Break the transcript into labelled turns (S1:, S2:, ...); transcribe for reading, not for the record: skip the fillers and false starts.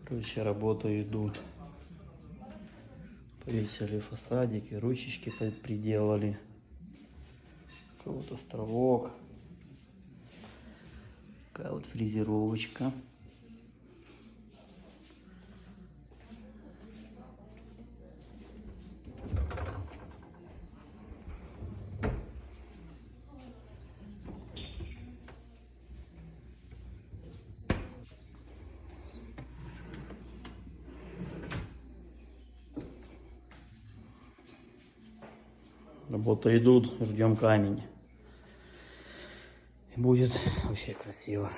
S1: Короче, работы идут. Повесили фасадики, ручечки приделали. Такой вот островок. Такая вот фрезеровочка. Работы идут, ждем камень. И будет вообще красиво.